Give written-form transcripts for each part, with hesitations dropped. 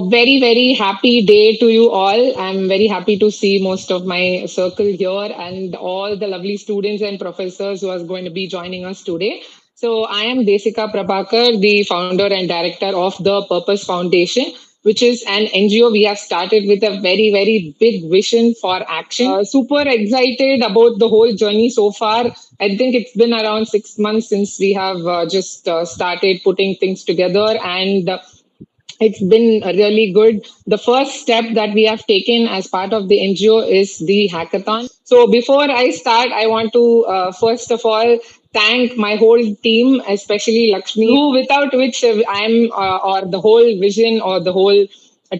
Very, very happy day to you all. I'm very happy to see most of my circle here and all the lovely students and professors who are going to be joining us today. So, I am Desika Prabhakar, the founder and director of the Purpose Foundation, which is an NGO we have started with a very, very big vision for action. Super excited about the whole journey so far. I think it's been around 6 months since we have just started putting things together and it's been really good. The first step that we have taken as part of the NGO is the hackathon. So before I start, I want to first of all thank my whole team, especially Lakshmi, who without which I'm or the whole vision or the whole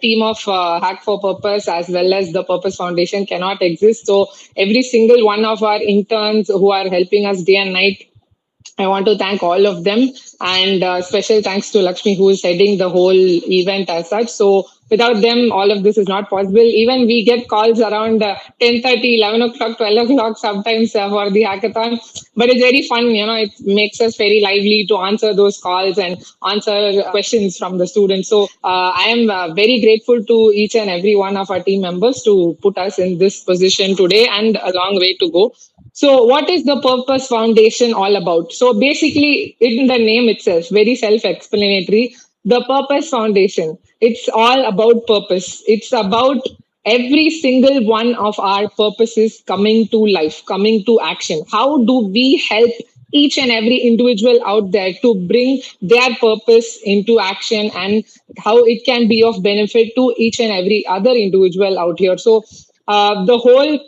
team of Hack for Purpose as well as the Purpose Foundation cannot exist. So every single one of our interns who are helping us day and night, I want to thank all of them and special thanks to Lakshmi who is heading the whole event as such. So without them, all of this is not possible. Even we get calls around 10:30, 11 o'clock, 12 o'clock sometimes for the hackathon. But it's very fun, it makes us very lively to answer those calls and answer questions from the students. So I am very grateful to each and every one of our team members to put us in this position today and a long way to go. So, what is the Purpose Foundation all about? So, basically, in the name itself, very self explanatory, the Purpose Foundation, it's all about purpose. It's about every single one of our purposes coming to life, coming to action. How do we help each and every individual out there to bring their purpose into action and how it can be of benefit to each and every other individual out here? So, the whole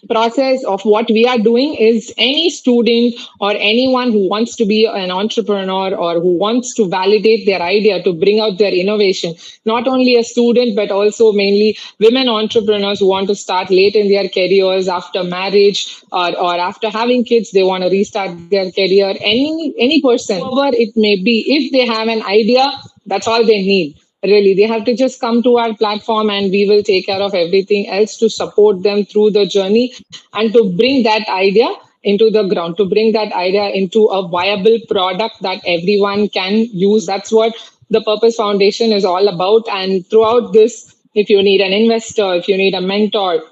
process of what we are doing is any student or anyone who wants to be an entrepreneur or who wants to validate their idea to bring out their innovation, not only a student but also mainly women entrepreneurs who want to start late in their careers after marriage or after having kids, they want to restart their career. Any person, whoever it may be, if they have an idea, that's all they need. Really, they have to just come to our platform and we will take care of everything else to support them through the journey and to bring that idea into the ground, to bring that idea into a viable product that everyone can use. That's what the Purpose Foundation is all about. And throughout this, if you need an investor, if you need a mentor,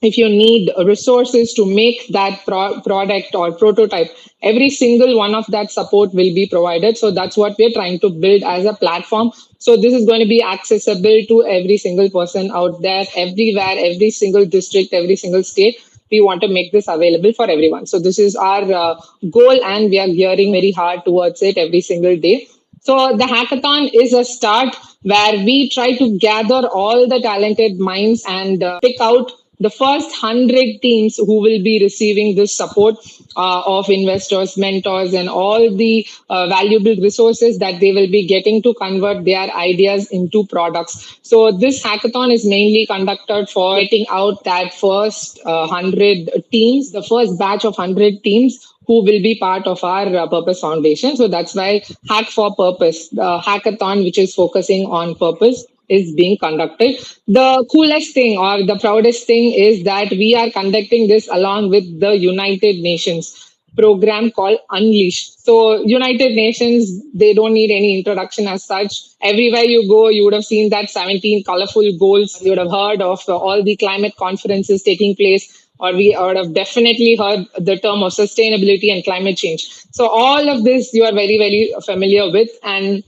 if you need resources to make that product or prototype, every single one of that support will be provided. So that's what we're trying to build as a platform. So this is going to be accessible to every single person out there, everywhere, every single district, every single state. We want to make this available for everyone. So this is our goal, and we are gearing very hard towards it every single day. So the hackathon is a start where we try to gather all the talented minds and pick out the first 100 teams who will be receiving this support of investors, mentors, and all the valuable resources that they will be getting to convert their ideas into products. So this hackathon is mainly conducted for getting out that first 100 teams, the first batch of 100 teams who will be part of our Purpose Foundation. So that's why Hack for Purpose, the hackathon, which is focusing on purpose, is being conducted. The coolest thing or the proudest thing is that we are conducting this along with the United Nations program called Unleash. So United Nations, they don't need any introduction as such. Everywhere you go, you would have seen that 17 colorful goals. You would have heard of all the climate conferences taking place, or we would have definitely heard the term of sustainability and climate change. So all of this you are very, very familiar with. And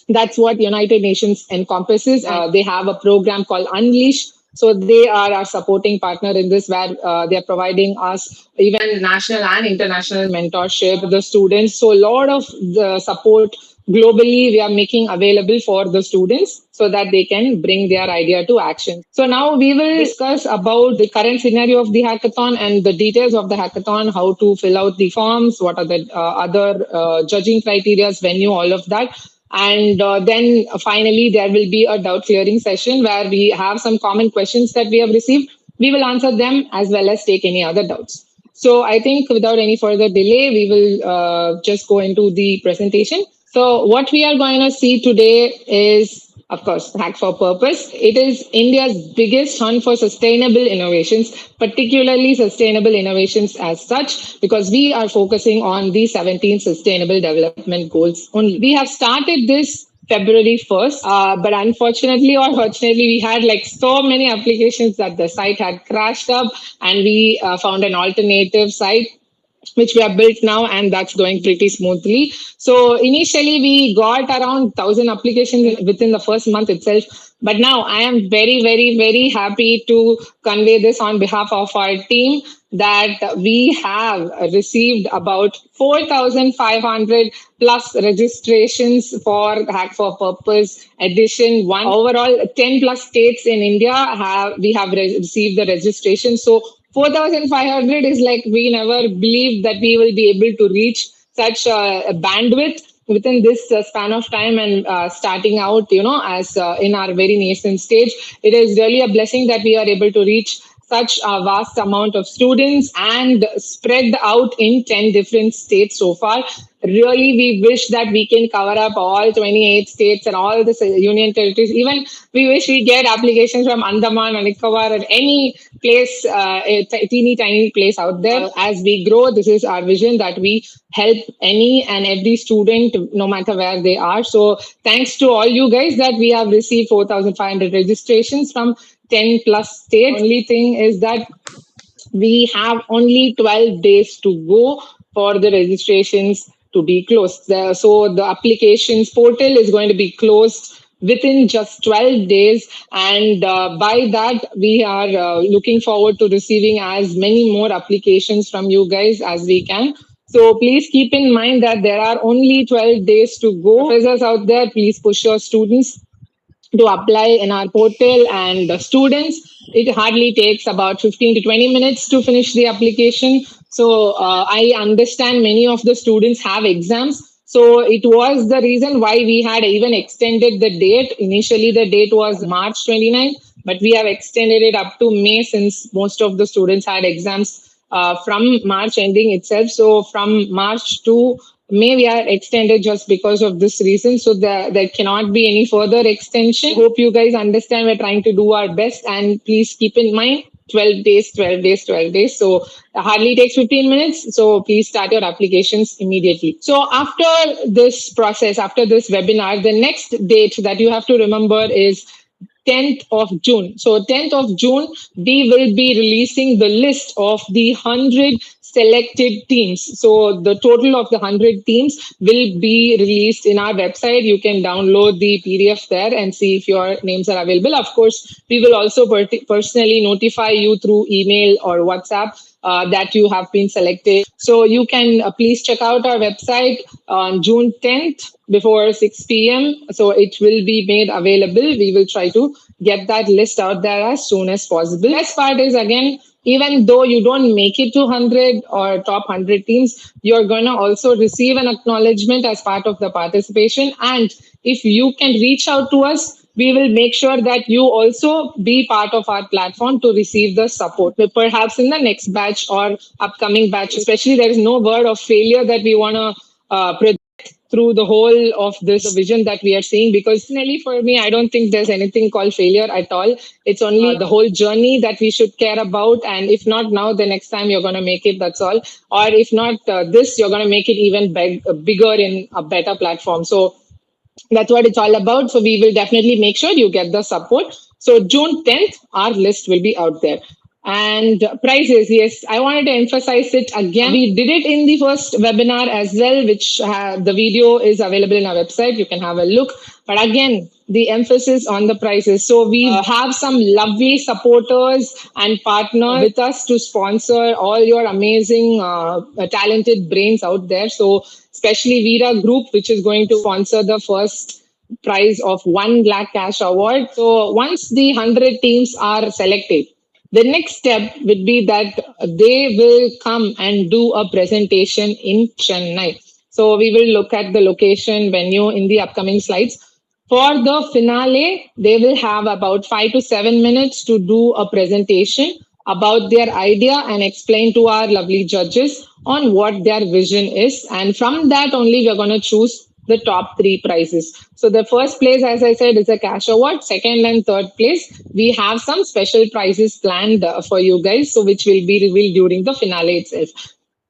that's what United Nations encompasses. They have a program called Unleash. So they are our supporting partner in this, where they are providing us even national and international mentorship to the students. So a lot of the support globally we are making available for the students so that they can bring their idea to action. So now we will discuss about the current scenario of the hackathon and the details of the hackathon, how to fill out the forms, what are the other judging criteria, venue, all of that. And then finally, there will be a doubt clearing session where we have some common questions that we have received. We will answer them as well as take any other doubts. So I think without any further delay, we will just go into the presentation. So what we are going to see today is, of course, Hack for Purpose. It is India's biggest hunt for sustainable innovations, particularly sustainable innovations as such, because we are focusing on the 17 sustainable development goals only. We have started this February 1st. But unfortunately or fortunately, we had like so many applications that the site had crashed up, and we found an alternative site which we have built now, and that's going pretty smoothly. So initially we got around 1,000 applications within the first month itself, but now I am very, very, very happy to convey this on behalf of our team that we have received about 4,500 plus registrations for Hack for Purpose Edition 1. Overall, 10 plus states in India have received the registration. So 4,500 is like we never believed that we will be able to reach such a bandwidth within this span of time, and starting out, as in our very nascent stage. It is really a blessing that we are able to reach such a vast amount of students and spread out in 10 different states so far. Really, we wish that we can cover up all 28 states and all the union territories. Even we wish we get applications from Andaman and Nicobar or any place, a teeny tiny place out there. As we grow, this is our vision that we help any and every student, no matter where they are. So thanks to all you guys that we have received 4,500 registrations from 10 plus states. Only thing is that we have only 12 days to go for the registrations to be closed. So the applications portal is going to be closed within just 12 days, and by that we are looking forward to receiving as many more applications from you guys as we can. So please keep in mind that there are only 12 days to go. Professors out there, please push your students to apply in our portal, and the students, it hardly takes about 15 to 20 minutes to finish the application. So I understand many of the students have exams, so it was the reason why we had even extended the date. Initially the date was March 29th, but we have extended it up to May, since most of the students had exams from March ending itself. So from March to May we are extended just because of this reason. So there cannot be any further extension. Hope you guys understand we're trying to do our best, and please keep in mind 12 days, 12 days, 12 days. So it hardly takes 15 minutes. So please start your applications immediately. So after this process, after this webinar, the next date that you have to remember is 10th of June. So 10th of June, we will be releasing the list of the 100 selected teams. So the total of the 100 teams will be released in our website. You can download the PDF there and see if your names are available. Of course, we will also personally notify you through email or WhatsApp that you have been selected. So you can please check out our website on June 10th before 6 p.m. So it will be made available. We will try to get that list out there as soon as possible. Best part is, again, even though you don't make it to 100 or top 100 teams, you're going to also receive an acknowledgement as part of the participation. And if you can reach out to us, we will make sure that you also be part of our platform to receive the support. Perhaps in the next batch or upcoming batch, especially, there is no word of failure that we want to project through the whole of this vision that we are seeing. Because personally, for me, I don't think there's anything called failure at all. It's only the whole journey that we should care about. And if not now, the next time you're going to make it, that's all. Or if not this, you're going to make it even bigger in a better platform. So that's what it's all about. So we will definitely make sure you get the support. So June 10th, our list will be out there. And prizes, yes, I wanted to emphasize it again. We did it in the first webinar as well, which the video is available in our website. You can have a look. But again, the emphasis on the prizes. So we have some lovely supporters and partners with us to sponsor all your amazing, talented brains out there. So especially Veera Group, which is going to sponsor the first prize of 1 lakh cash award. So once the 100 teams are selected, the next step would be that they will come and do a presentation in Chennai. So we will look at the location, venue in the upcoming slides. For the finale, they will have about 5 to 7 minutes to do a presentation about their idea and explain to our lovely judges on what their vision is. And from that only, we're going to choose the top 3 prizes. So the first place, as I said, is a cash award. Second and third place, we have some special prizes planned for you guys, so which will be revealed during the finale itself.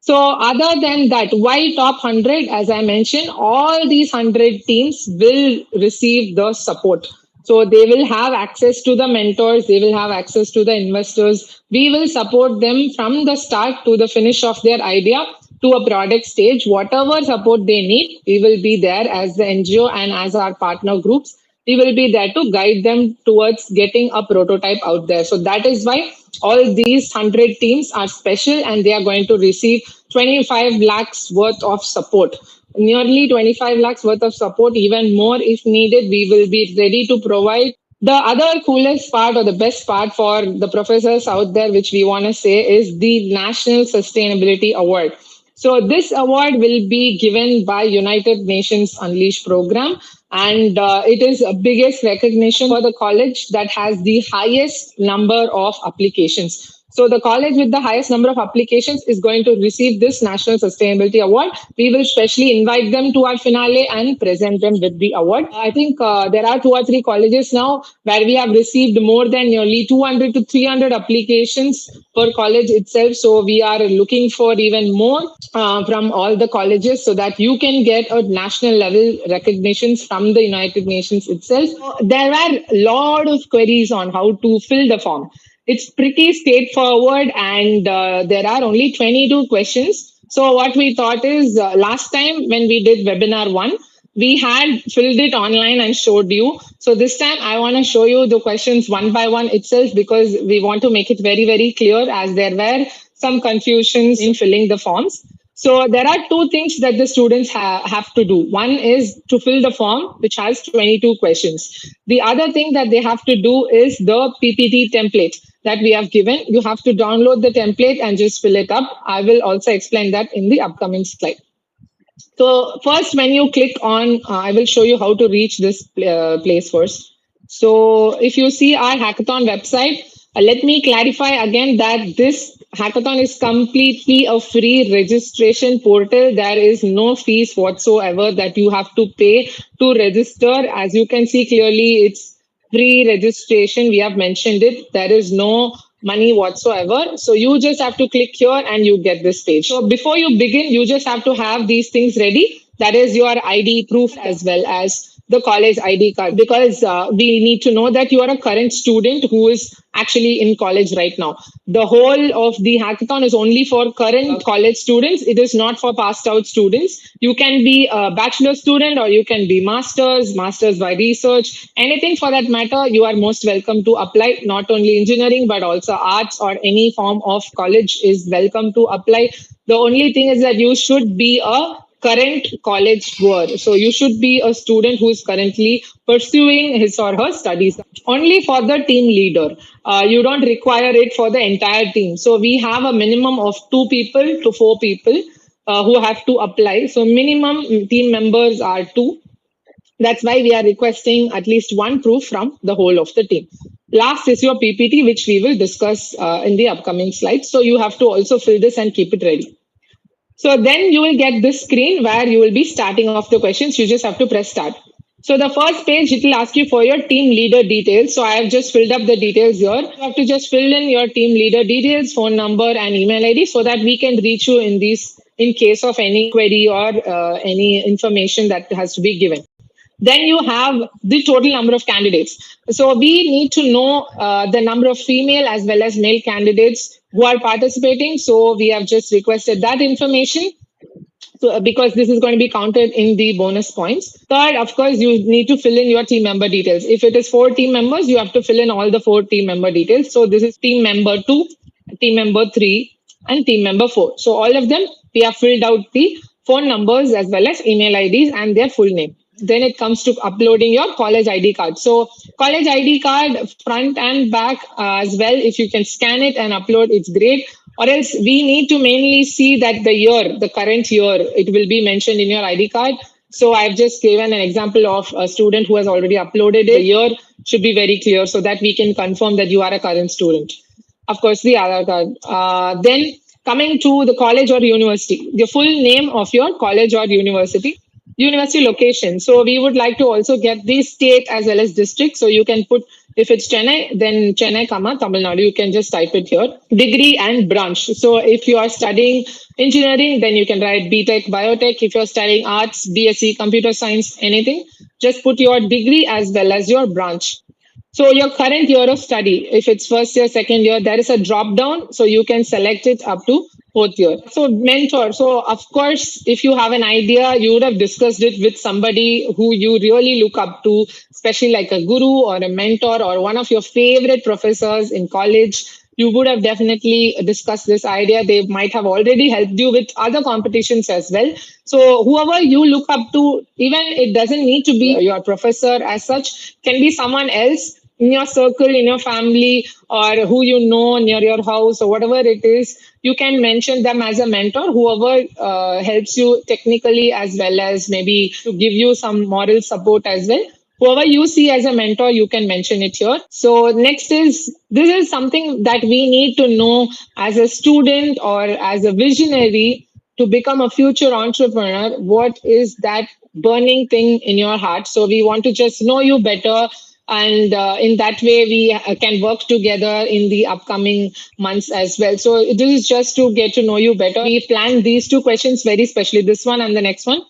So, other than that, why top 100? As I mentioned, all these 100 teams will receive the support. So, they will have access to the mentors, they will have access to the investors. We will support them from the start to the finish of their idea to a product stage. Whatever support they need, we will be there as the NGO and as our partner groups. We will be there to guide them towards getting a prototype out there. So that is why all these 100 teams are special and they are going to receive 25 lakhs worth of support. Nearly 25 lakhs worth of support, even more if needed. We will be ready to provide. The other coolest part or the best part for the professors out there, which we want to say, is the National Sustainability Award. So this award will be given by United Nations Unleash program, and it is a biggest recognition for the college that has the highest number of applications. So the college with the highest number of applications is going to receive this National Sustainability Award. We will specially invite them to our finale and present them with the award. I think there are two or three colleges now where we have received more than nearly 200 to 300 applications per college itself. So we are looking for even more from all the colleges so that you can get a national level recognitions from the United Nations itself. So there were a lot of queries on how to fill the form. It's pretty straightforward, and there are only 22 questions. So what we thought is last time when we did webinar one, we had filled it online and showed you. So this time I want to show you the questions one by one itself because we want to make it very, very clear as there were some confusions in filling the forms. So there are two things that the students have to do. One is to fill the form, which has 22 questions. The other thing that they have to do is the PPT template that we have given. You have to download the template and just fill it up. I will also explain that in the upcoming slide. So first, when you click on, I will show you how to reach this place first. So if you see our hackathon website, let me clarify again that this hackathon is completely a free registration portal. There is no fees whatsoever that you have to pay to register. As you can see clearly, it's free registration. We have mentioned it. There is no money whatsoever. So you just have to click here and you get this page. So before you begin, you just have to have these things ready. That is your ID proof as well as the college ID card because we need to know that you are a current student who is actually in college right now. The whole of the hackathon is only for current college students. It is not for passed out students. You can be a bachelor student or you can be masters by research, anything for that matter. You are most welcome to apply. Not only engineering but also arts or any form of college is welcome to apply. The only thing is that you should be a current college goer. So you should be a student who is currently pursuing his or her studies. Only for the team leader. You don't require it for the entire team. So we have a minimum of 2 people to 4 people who have to apply. So minimum team members are 2. That's why we are requesting at least one proof from the whole of the team. Last is your PPT, which we will discuss in the upcoming slides. So you have to also fill this and keep it ready. So then you will get this screen where you will be starting off the questions. You just have to press start. So the first page, it will ask you for your team leader details. So I have just filled up the details here. You have to just fill in your team leader details, phone number and email ID so that we can reach you in case of any query or any information that has to be given. Then you have the total number of candidates. So we need to know the number of female as well as male candidates who are participating. So we have just requested that information. So, because this is going to be counted in the bonus points. Third, of course, you need to fill in your team member details. If it is 4 team members, you have to fill in all the 4 team member details. So this is team member 2, team member 3, and team member 4. So all of them, we have filled out the phone numbers as well as email IDs and their full name. Then it comes to uploading your college ID card. So college ID card front and back as well. If you can scan it and upload, it's great. Or else we need to mainly see that the year, the current year, it will be mentioned in your ID card. So I've just given an example of a student who has already uploaded it. The year should be very clear so that we can confirm that you are a current student. Of course, the Aadhaar card. Then coming to the college or university, the full name of your college or university. university location. So we would like to also get the state as well as district. So you can put, if it's Chennai, then Chennai, comma, Tamil Nadu. You can just type it here. Degree and branch. So if you are studying engineering, then you can write BTech, Biotech. If you're studying arts, BSc, computer science, anything, just put your degree as well as your branch. So your current year of study, if it's first year, second year, there is a drop down, so you can select it up to fourth year. So mentor. So of course, if you have an idea, you would have discussed it with somebody who you really look up to, especially like a guru or a mentor or one of your favorite professors in college. You would have definitely discussed this idea. They might have already helped you with other competitions as well. So whoever you look up to, even it doesn't need to be your professor as such, can be someone else in your circle, in your family, or who you know near your house, or whatever it is. You can mention them as a mentor, whoever helps you technically as well as maybe to give you some moral support as well. Whoever you see as a mentor, you can mention it here. So next is, this is something that we need to know as a student or as a visionary to become a future entrepreneur. What is that burning thing in your heart? So we want to just know you better, and in that way we can work together in the upcoming months as well. So this is just to get to know you better. We planned these two questions very specially, this one and the next one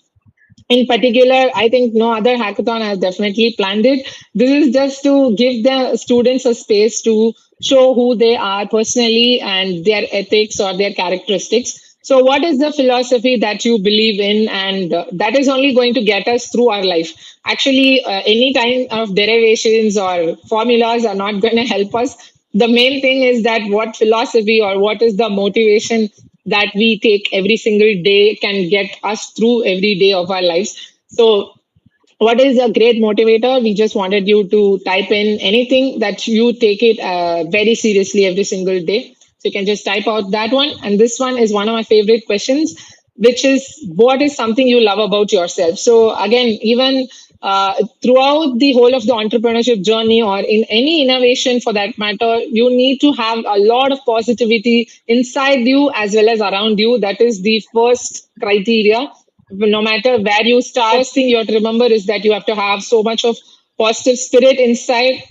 in particular. I think no other hackathon has definitely planned it. This is just to give the students a space to show who they are personally and their ethics or their characteristics. So what is the philosophy that you believe in, and that is only going to get us through our life. Actually, any kind of derivations or formulas are not going to help us. The main thing is that what philosophy or what is the motivation that we take every single day can get us through every day of our lives. So what is a great motivator? We just wanted you to type in anything that you take it very seriously every single day. So you can just type out that one. And this one is one of my favorite questions, which is, what is something you love about yourself? So again, even throughout the whole of the entrepreneurship journey or in any innovation for that matter, you need to have a lot of positivity inside you as well as around you. That is the first criteria. No matter where you start, first thing you have to remember is that you have to have so much of positive spirit inside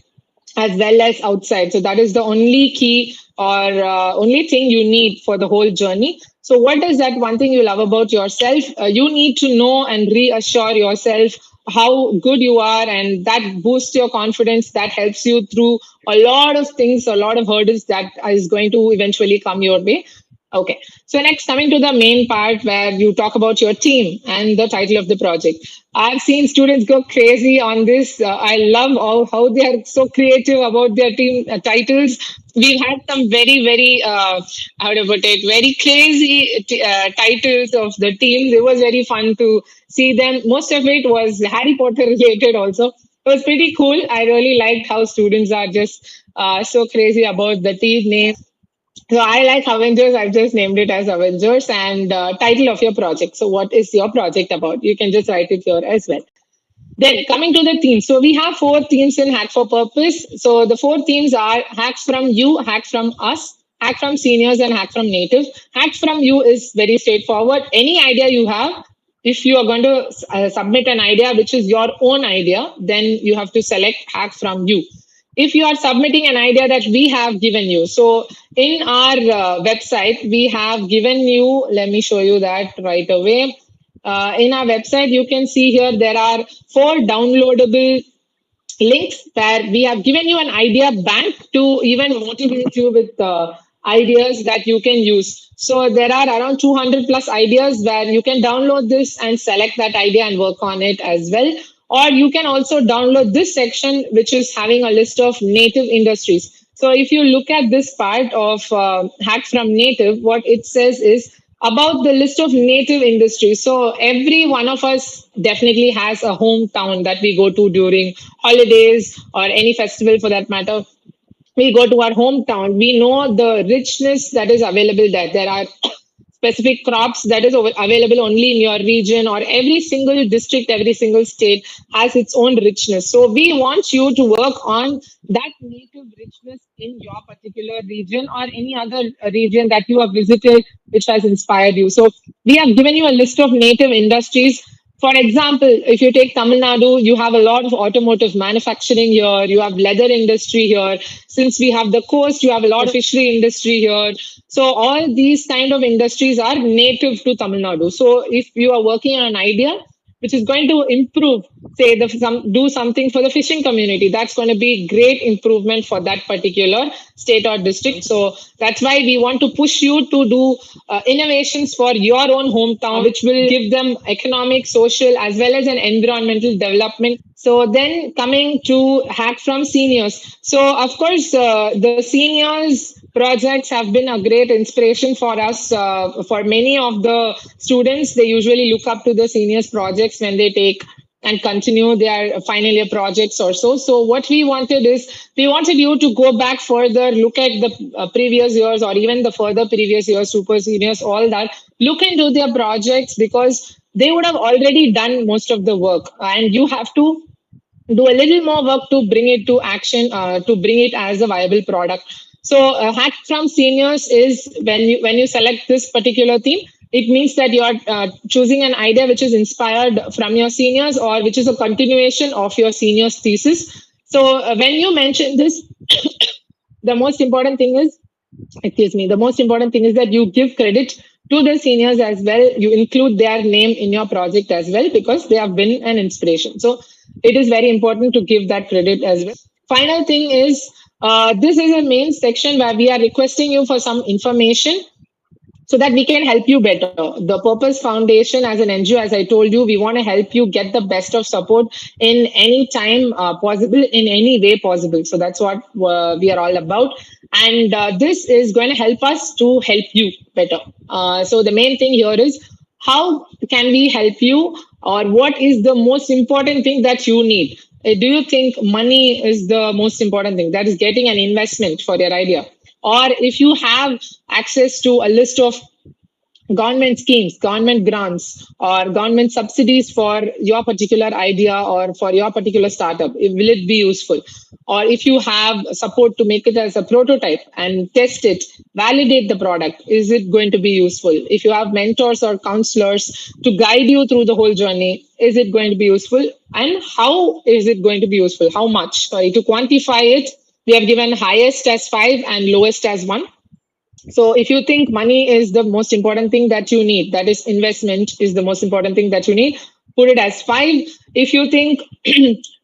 as well as outside. So that is the only key or only thing you need for the whole journey. So what is that one thing you love about yourself? You need to know and reassure yourself how good you are, and that boosts your confidence. That helps you through a lot of things, a lot of hurdles that is going to eventually come your way. Okay. So next, coming to the main part where you talk about your team and the title of the project. I've seen students go crazy on this. I love how they are so creative about their team titles. We've had some very, very, how to put it, very crazy titles of the teams. It was very fun to see them. Most of it was Harry Potter related also. It was pretty cool. I really liked how students are just so crazy about the team name. So I like Avengers. I've just named it as Avengers. And title of your project. So what is your project about? You can just write it here as well. Then coming to the themes. So we have four themes in Hack for Purpose. So the four themes are hack from you, hack from us, hack from seniors, and hack from native. Hack from you is very straightforward. Any idea you have, if you are going to submit an idea which is your own idea, then you have to select hack from you. If you are submitting an idea that we have given you, so in our website we have given you, let me show you that right away. In our website you can see here there are four downloadable links where we have given you an idea bank to even motivate you with ideas that you can use. So there are around 200 plus ideas where you can download this and select that idea and work on it as well. Or you can also download this section, which is having a list of native industries. So if you look at this part of Hack from Native, what it says is about the list of native industries. So every one of us definitely has a hometown that we go to during holidays or any festival for that matter. We go to our hometown. We know the richness that is available there. There are specific crops that is available only in your region, or every single district, every single state has its own richness. So we want you to work on that native richness in your particular region or any other region that you have visited which has inspired you. So we have given you a list of native industries. For example, if you take Tamil Nadu, you have a lot of automotive manufacturing here, you have leather industry here. Since we have the coast, you have a lot of fishery industry here. So all these kind of industries are native to Tamil Nadu. So if you are working on an idea which is going to improve, say do something for the fishing community, that's going to be great improvement for that particular state or district. So that's why we want to push you to do innovations for your own hometown, which will give them economic, social, as well as an environmental development. So then coming to Hack from Seniors. So of course, the seniors projects have been a great inspiration for us. For many of the students, they usually look up to the seniors projects when they take and continue their final year projects or so. So what we wanted is we wanted you to go back further, look at the previous years or even the further previous years, super seniors, all that. Look into their projects because they would have already done most of the work, and you have to do a little more work to bring it to action, to bring it as a viable product. So Hack from Seniors is when you select this particular theme, it means that you are choosing an idea which is inspired from your seniors or which is a continuation of your seniors thesis. So when you mention this, the most important thing is, excuse me, the most important thing is that you give credit to the seniors as well. You include their name in your project as well because they have been an inspiration. So it is very important to give that credit as well. Final thing is, this is a main section where we are requesting you for some information so that we can help you better. The Purpose Foundation, as an NGO, as I told you, we want to help you get the best of support in any time possible, in any way possible. So that's what we are all about. And this is going to help us to help you better. So the main thing here is how can we help you, or what is the most important thing that you need? Do you think money is the most important thing? That is getting an investment for your idea. Or if you have access to a list of government schemes, government grants, or government subsidies for your particular idea or for your particular startup, will it be useful? Or if you have support to make it as a prototype and test it, validate the product, is it going to be useful? If you have mentors or counselors to guide you through the whole journey, is it going to be useful? And how is it going to be useful? How much? Sorry, to quantify it, we have given highest as 5 and lowest as 1. So if you think money is the most important thing that you need, that is investment is the most important thing that you need, put it as 5. If you think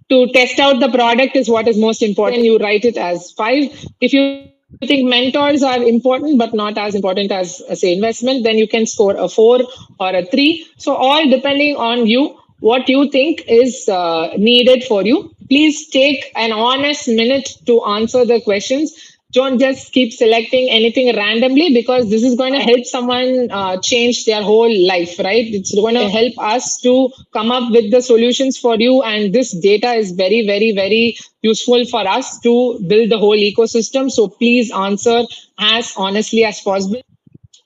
to test out the product is what is most important, you write it as 5. If you think mentors are important but not as important as say investment, then you can score a 4 or a 3. So all depending on you, what you think is needed for you. Please take an honest minute to answer the questions. Don't just keep selecting anything randomly, because this is going to help someone change their whole life, right? It's going to help us to come up with the solutions for you, and this data is very, very, very useful for us to build the whole ecosystem. So please answer as honestly as possible.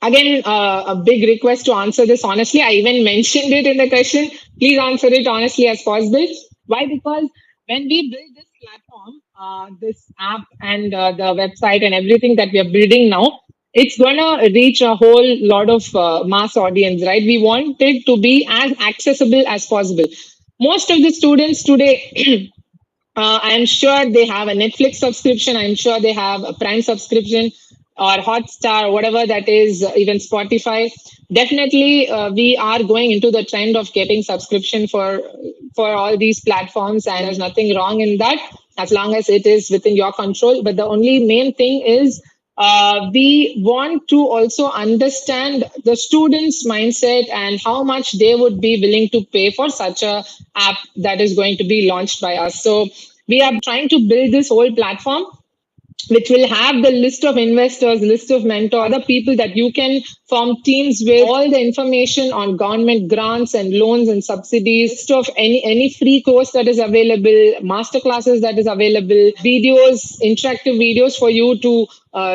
Again, a big request to answer this honestly. I even mentioned it in the question. Please answer it honestly as possible. Why? Because when we build this platform, this app and the website and everything that we are building now, it's going to reach a whole lot of mass audience, right? We want it to be as accessible as possible. Most of the students today, I'm sure they have a Netflix subscription. I'm sure they have a Prime subscription or Hotstar, whatever that is, even Spotify. Definitely, we are going into the trend of getting subscription for all these platforms, and there's nothing wrong in that as long as it is within your control. But the only main thing is we want to also understand the students' mindset and how much they would be willing to pay for such a app that is going to be launched by us. So we are trying to build this whole platform which will have the list of investors, list of mentors, other people that you can form teams with, all the information on government grants and loans and subsidies, list of any free course that is available, master classes that is available, videos, interactive videos for you to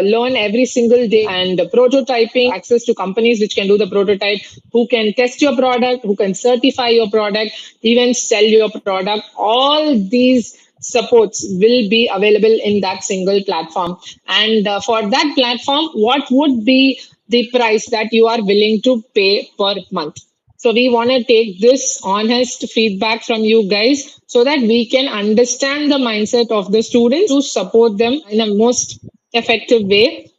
learn every single day, and prototyping, access to companies which can do the prototype, who can test your product, who can certify your product, even sell your product. All these supports will be available in that single platform. And for that platform, what would be the price that you are willing to pay per month? So we want to take this honest feedback from you guys so that we can understand the mindset of the students to support them in a most effective way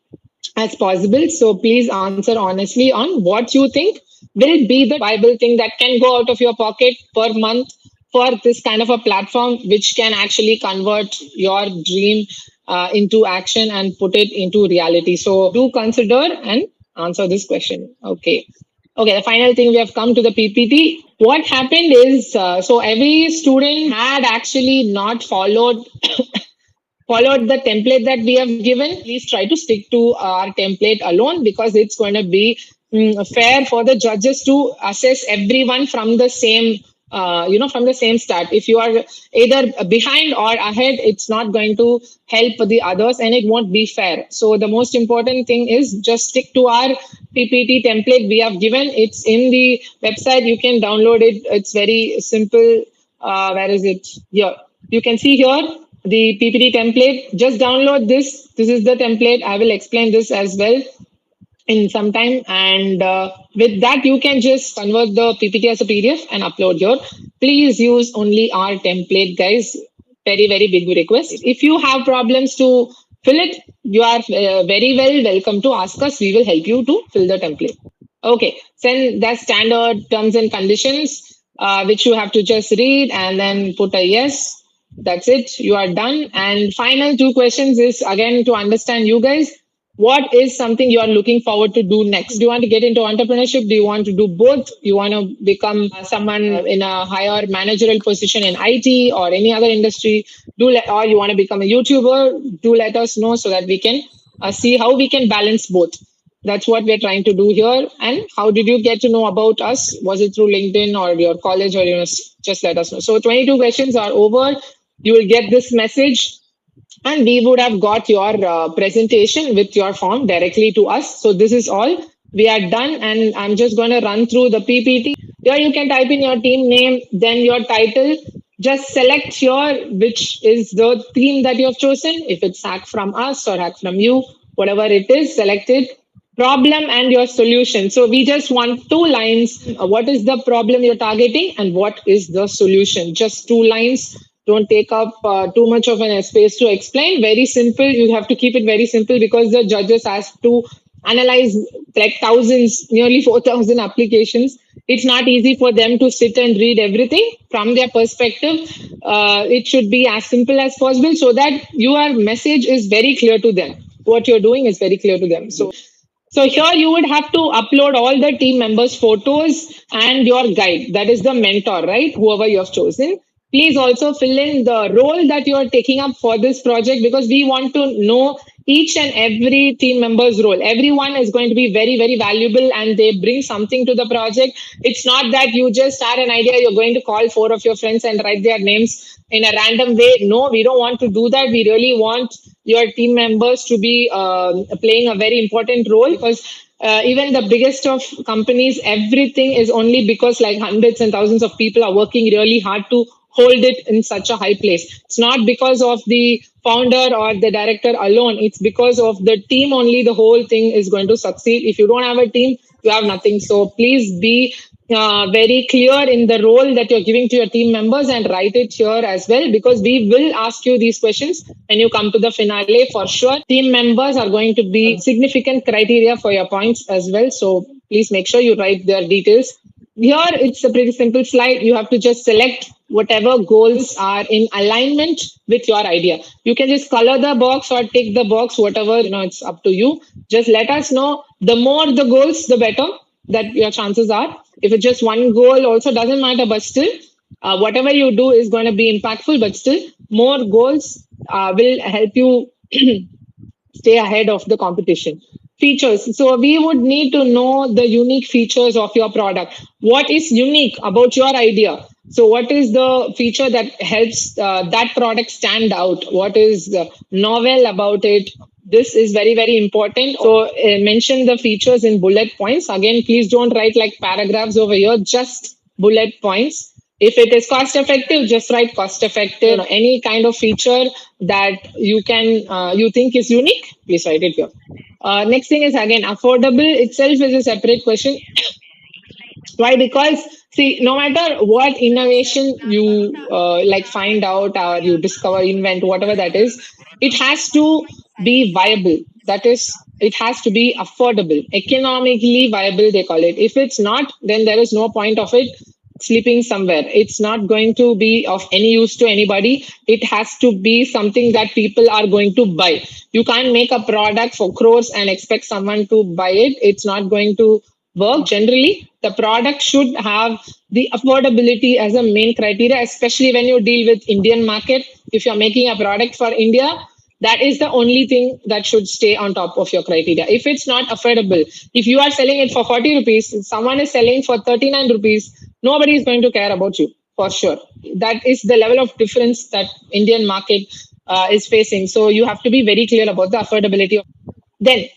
as possible. So please answer honestly on what you think will be the viable thing that can go out of your pocket per month for this kind of a platform, which can actually convert your dream into action and put it into reality. So do consider and answer this question. Okay. Okay, the final thing, we have come to the PPT. What happened is, so every student had actually not followed the template that we have given. Please try to stick to our template alone, because it's going to be fair for the judges to assess everyone from the same from the same start. If you are either behind or ahead, it's not going to help the others and it won't be fair. So the most important thing is just stick to our PPT template we have given. It's in the website, you can download it. It's very simple. Where is it? Here you can see here the PPT template. Just download this. This is the template. I will explain this as well in some time. And with that, you can just convert the PPT as a PDF and upload here. Please use only our template, guys. Very, very big request. If you have problems to fill it, you are very well welcome to ask us. We will help you to fill the template. Okay, then that's standard terms and conditions, which you have to just read and then put a yes. That's it. You are done. And final two questions is again to understand you guys. What is something you are looking forward to do next? Do you want to get into entrepreneurship? Do you want to do both? You want to become someone in a higher managerial position in IT or any other industry? Or you want to become a YouTuber? Do let us know so that we can see how we can balance both. That's what we're trying to do here. And how did you get to know about us? Was it through LinkedIn or your college or university? Just let us know. So 22 questions are over. You will get this message and we would have got your presentation with your form directly to us. So this is all. We are done, and I'm just going to run through the PPT. Here you can type in your team name, then your title. Just select here which is the theme that you have chosen. If it's hack from us or hack from you, whatever it is, select it. Problem and your solution. So we just want two lines. What is the problem you're targeting and what is the solution? Just two lines. Don't take up too much of an space to explain. Very simple. You have to keep it very simple because the judges have to analyze like thousands, nearly 4,000 applications. It's not easy for them to sit and read everything from their perspective. It should be as simple as possible so that your message is very clear to them. What you're doing is very clear to them. So here you would have to upload all the team members' photos and your guide. That is the mentor, right? Whoever you have chosen. Please also fill in the role that you are taking up for this project, because we want to know each and every team member's role. Everyone is going to be very, very valuable and they bring something to the project. It's not that you just had an idea, you're going to call four of your friends and write their names in a random way. No, we don't want to do that. We really want your team members to be playing a very important role, because even the biggest of companies, everything is only because like hundreds and thousands of people are working really hard to hold it in such a high place. It's not because of the founder or the director alone. It's because of the team only. The whole thing is going to succeed. If you don't have a team, you have nothing. So please be very clear in the role that you're giving to your team members and write it here as well, because we will ask you these questions when you come to the finale for sure. Team members are going to be significant criteria for your points as well. So please make sure you write their details. Here it's a pretty simple slide. You have to just select whatever goals are in alignment with your idea. You can just color the box or tick the box, whatever, it's up to you. Just let us know. The more the goals, the better that your chances are. If it's just one goal, also doesn't matter, but still, whatever you do is going to be impactful, but still, more goals will help you stay ahead of the competition. Features. So we would need to know the unique features of your product. What is unique about your idea? So what is the feature that helps that product stand out? What is novel about it? This is very, very important. So mention the features in bullet points. Again, please don't write like paragraphs over here, just bullet points. If it is cost effective, just write cost effective. Any kind of feature that you think is unique, please write it here. Next thing is again affordable itself is a separate question. Why? Because see, no matter what innovation you like find out or you discover, invent, whatever that is, it has to be viable. That is, it has to be affordable, economically viable. They call it. If it's not, then there is no point of it sleeping somewhere. It's not going to be of any use to anybody. It has to be something that people are going to buy. You can't make a product for crores and expect someone to buy it. It's not going to work. Generally, the product should have the affordability as a main criteria, especially when you deal with Indian market. If you're making a product for India, that is the only thing that should stay on top of your criteria. If it's not affordable, if you are selling it for 40 rupees, someone is selling for 39 rupees, nobody is going to care about you for sure. That is the level of difference that Indian market is facing. So you have to be very clear about the affordability. Then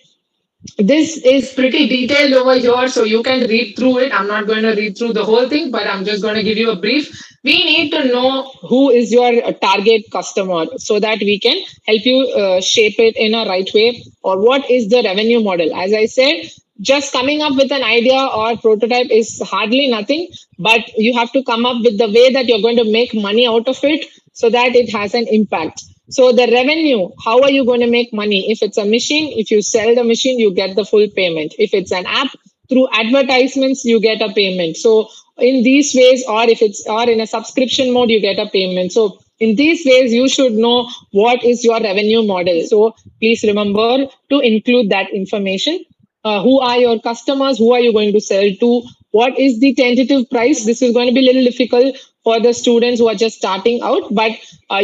this is pretty detailed over here, so you can read through it. I'm not going to read through the whole thing, but I'm just going to give you a brief. We need to know who is your target customer so that we can help you shape it in a right way, or what is the revenue model. As I said, just coming up with an idea or prototype is hardly nothing, but you have to come up with the way that you're going to make money out of it so that it has an impact. So the revenue, how are you going to make money? If it's a machine, if you sell the machine, you get the full payment. If it's an app, through advertisements, you get a payment. So in these ways, or if it's or in a subscription mode, you get a payment. So in these ways, you should know what is your revenue model. So please remember to include that information. Who are your customers? Who are you going to sell to? What is the tentative price? This is going to be a little difficult for the students who are just starting out, but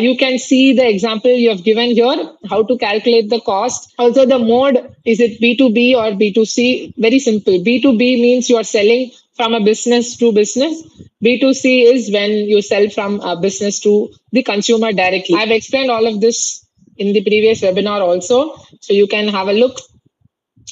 you can see the example you have given here, how to calculate the cost. Also, the mode, is it B2B or B2C? Very simple. B2B means you are selling from a business to business. B2C is when you sell from a business to the consumer directly. I've explained all of this in the previous webinar also, so you can have a look.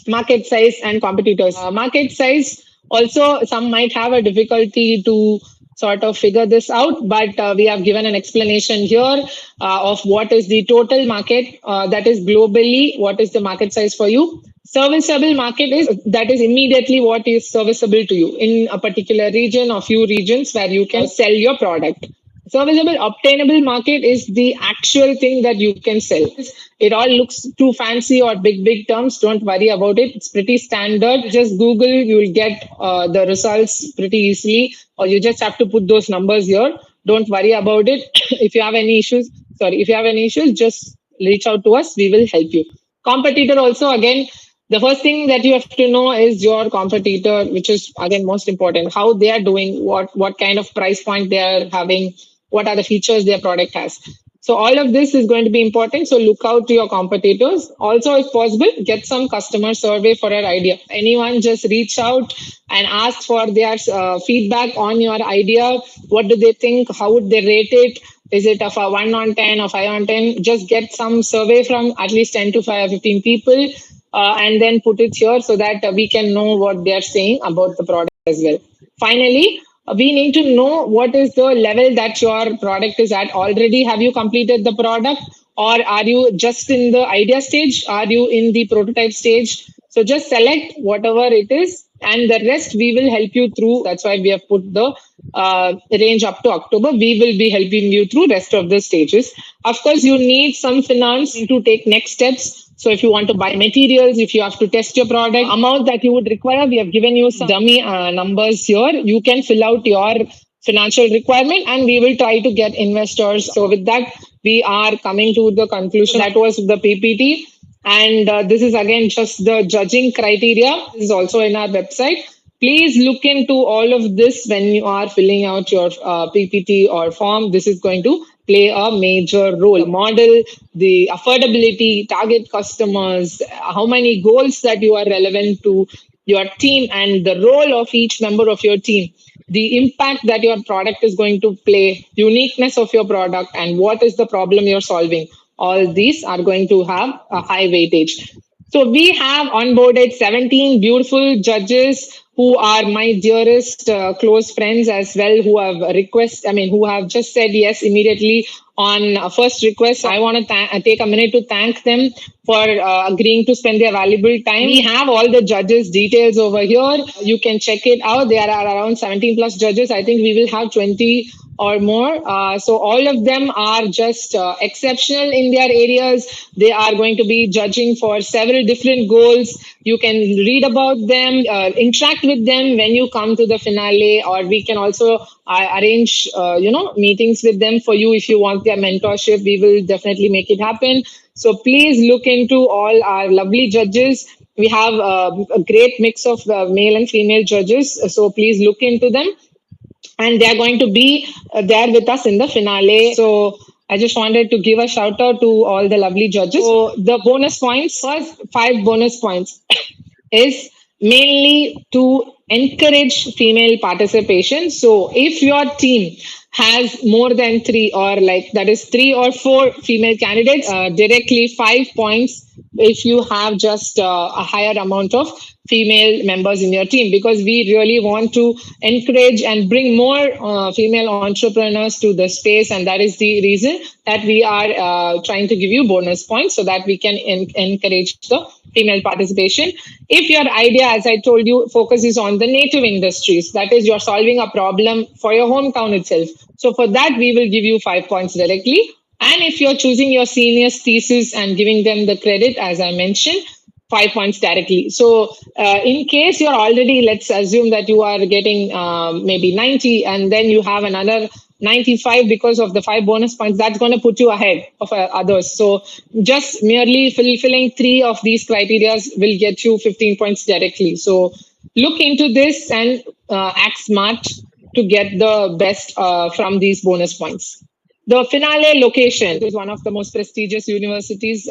Market size and competitors. Market size, also some might have a difficulty to sort of figure this out, but we have given an explanation here of what is the total market, that is globally, what is the market size for you. Serviceable market is that is immediately what is serviceable to you in a particular region or few regions where you can sell your product. Serviceable, obtainable market is the actual thing that you can sell. It all looks too fancy or big terms. Don't worry about it. It's pretty standard. Just Google, you will get the results pretty easily, or you just have to put those numbers here. Don't worry about it. If you have any issues, just reach out to us. We will help you. Competitor also, again, the first thing that you have to know is your competitor, which is again most important. How they are doing, what kind of price point they are having, what are the features their product has. So all of this is going to be important. So look out to your competitors. Also, if possible, get some customer survey for your idea. Anyone just reach out and ask for their feedback on your idea. What do they think? How would they rate it? Is it of a 1 on 10 or 5 on 10? Just get some survey from at least 10 to 15 people and then put it here so that we can know what they are saying about the product as well. Finally, we need to know what is the level that your product is at already. Have you completed the product, or are you just in the idea stage? Are you in the prototype stage? So just select whatever it is, and the rest we will help you through. That's why we have put the range up to October. We will be helping you through rest of the stages. Of course, you need some finance to take next steps. So if you want to buy materials, if you have to test your product, amount that you would require, we have given you some dummy numbers here. You can fill out your financial requirement and we will try to get investors. So with that, we are coming to the conclusion. That was the PPT. And this is again just the judging criteria. This is also in our website. Please look into all of this when you are filling out your PPT or form. This is going to play a major role. Model, the affordability, target customers, how many goals that you are relevant to your team, and the role of each member of your team, the impact that your product is going to play, uniqueness of your product, and what is the problem you're solving. All these are going to have a high weightage. So we have onboarded 17 beautiful judges who are my dearest close friends as well, who have who have just said yes immediately on first request. I want to take a minute to thank them for agreeing to spend their valuable time. We have all the judges' details over here. You can check it out. There are around 17 plus judges. I think we will have 20 or more. So all of them are just exceptional in their areas. They are going to be judging for several different goals. You can read about them, interact with them when you come to the finale, or we can also arrange, meetings with them for you if you want their mentorship. We will definitely make it happen. So please look into all our lovely judges. We have a great mix of male and female judges. So please look into them, and they are going to be there with us in the finale. So I just wanted to give a shout out to all the lovely judges. So the bonus points, first 5 bonus points is mainly to encourage female participation. So if your team has more than three, or like that is 3 or 4 female candidates, directly 5 points if you have just a higher amount of female members in your team, because we really want to encourage and bring more female entrepreneurs to the space, and that is the reason that we are trying to give you bonus points so that we can encourage the female participation. If your idea, as I told you, focuses on the native industries, that is, you're solving a problem for your hometown itself, so for that we will give you 5 points directly. And if you're choosing your senior's thesis and giving them the credit, as I mentioned, 5 points directly. So, in case you're already, let's assume that you are getting maybe 90, and then you have another 95 because of the 5 bonus points, that's going to put you ahead of others. So, just merely fulfilling 3 of these criteria will get you 15 points directly. So, look into this and act smart to get the best from these bonus points. The finale location is one of the most prestigious universities,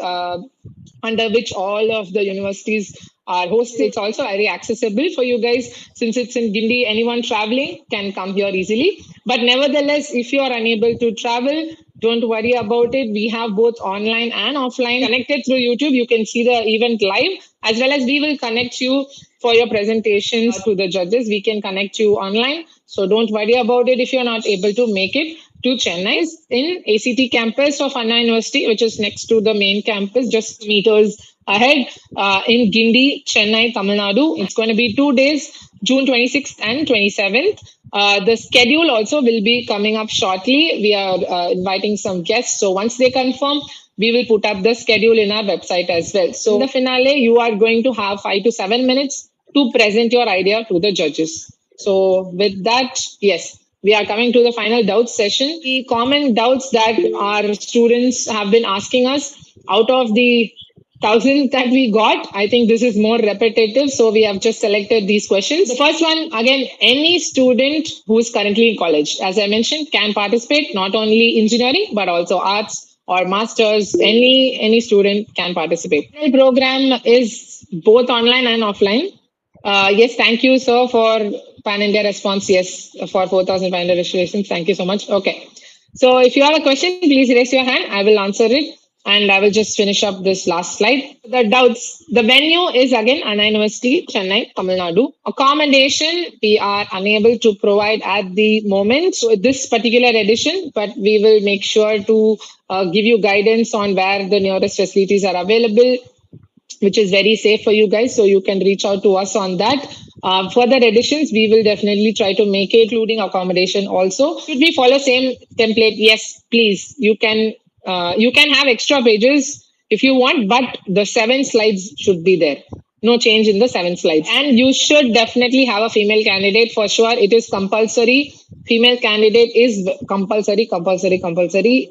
under which all of the universities are hosted. It's also very accessible for you guys since it's in Gindi. Anyone traveling can come here easily. But nevertheless, if you are unable to travel, don't worry about it. We have both online and offline. Connected through YouTube, you can see the event live, as well as we will connect you for your presentations to the judges. We can connect you online. So don't worry about it if you're not able to make it to Chennai. In ACT campus of Anna University, which is next to the main campus, just meters ahead, in Gindi, Chennai, Tamil Nadu. It's going to be 2 days, June 26th and 27th. The schedule also will be coming up shortly. We are inviting some guests. So once they confirm, we will put up the schedule in our website as well. So in the finale, you are going to have 5 to 7 minutes to present your idea to the judges. So with that, yes, we are coming to the final doubts session. The common doubts that our students have been asking us, out of the thousands that we got, I think this is more repetitive. So we have just selected these questions. The first one, again, any student who is currently in college, as I mentioned, can participate, not only engineering, but also arts or masters. Any student can participate. The program is both online and offline. Yes, thank you, sir, for Pan India response. Yes, for 4,500 registrations. Thank you so much. Okay. So if you have a question, please raise your hand. I will answer it. And I will just finish up this last slide. The doubts. The venue is again Anna University, Chennai, Tamil Nadu. Accommodation, we are unable to provide at the moment. So this particular edition, but we will make sure to give you guidance on where the nearest facilities are available, which is very safe for you guys. So you can reach out to us on that. Further editions, we will definitely try to make it, including accommodation also. Should we follow same template? Yes, please. You can have extra pages if you want, but the 7 slides should be there. No change in the 7 slides. And you should definitely have a female candidate for sure. It is compulsory. Female candidate is compulsory.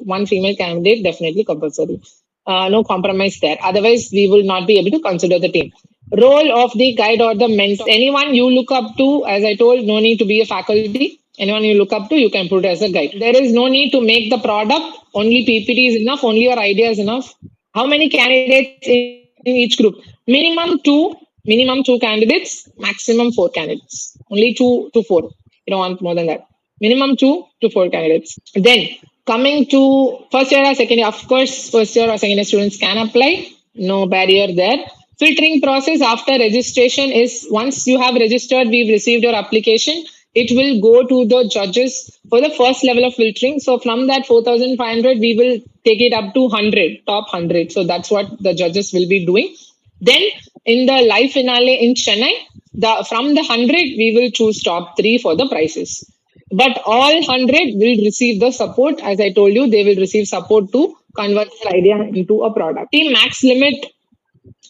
One female candidate, definitely compulsory. No compromise there. Otherwise, we will not be able to consider the team. Role of the guide or the mentor. Anyone you look up to, as I told, no need to be a faculty. Anyone you look up to, you can put as a guide. There is no need to make the product. Only PPT is enough. Only your idea is enough. How many candidates in each group? Minimum two candidates, maximum 4 candidates. Only 2 to 4. You don't want more than that. Minimum 2 to 4 candidates. Then coming to first year or second year, of course, first year or second year students can apply. No barrier there. Filtering process after registration is once you have registered, we've received your application. it will go to the judges for the first level of filtering. So from that 4,500, we will take it up to 100, top 100. So that's what the judges will be doing. Then in the live finale in Chennai, from the 100, we will choose top 3 for the prizes. But all 100 will receive the support. As I told you, they will receive support to convert their idea into a product. The max limit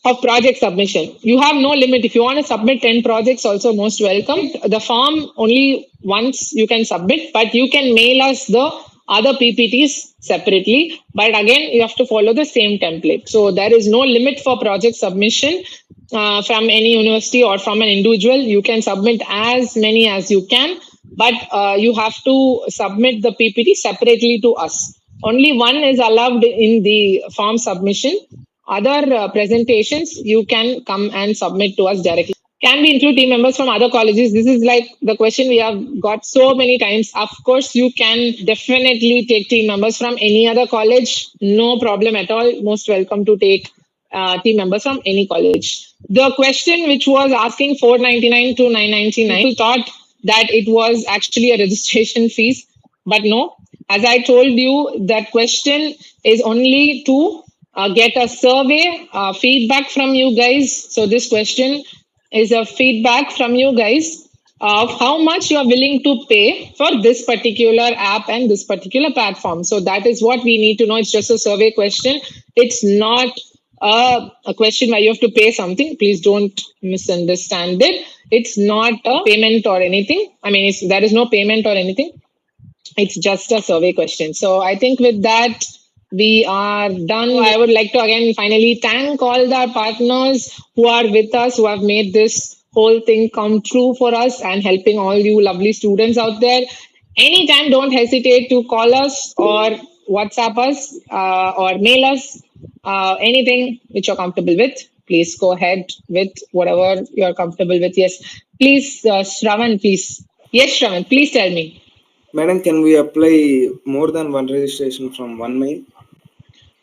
of project submission. You have no limit. If you want to submit 10 projects, also most welcome. The form only once you can submit, but you can mail us the other PPTs separately. But again, you have to follow the same template. So there is no limit for project submission from any university or from an individual. You can submit as many as you can, but you have to submit the PPT separately to us. Only one is allowed in the form submission. Other presentations you can come and submit to us directly. Can we include team members from other colleges? This is like the question we have got so many times. Of course, you can definitely take team members from any other college. No problem at all. Most welcome to take team members from any college. The question which was asking 499 to 999, people thought that it was actually a registration fees, but no. As I told you, that question is only to get a survey feedback from you guys. So this question is a feedback from you guys of how much you are willing to pay for this particular app and this particular platform. So that is what we need to know. It's just a survey question. It's not a question where you have to pay something. Please don't misunderstand it. It's not a payment or anything. I mean, there is no payment or anything. It's just a survey question. So I think with that, we are done. I would like to again finally thank all the partners who are with us, who have made this whole thing come true for us and helping all you lovely students out there. Anytime, don't hesitate to call us or WhatsApp us or mail us. Anything which you're comfortable with, please go ahead with whatever you're comfortable with. Yes, please, Shravan, please. Yes, Shravan, please tell me. Madam, can we apply more than one registration from one mail?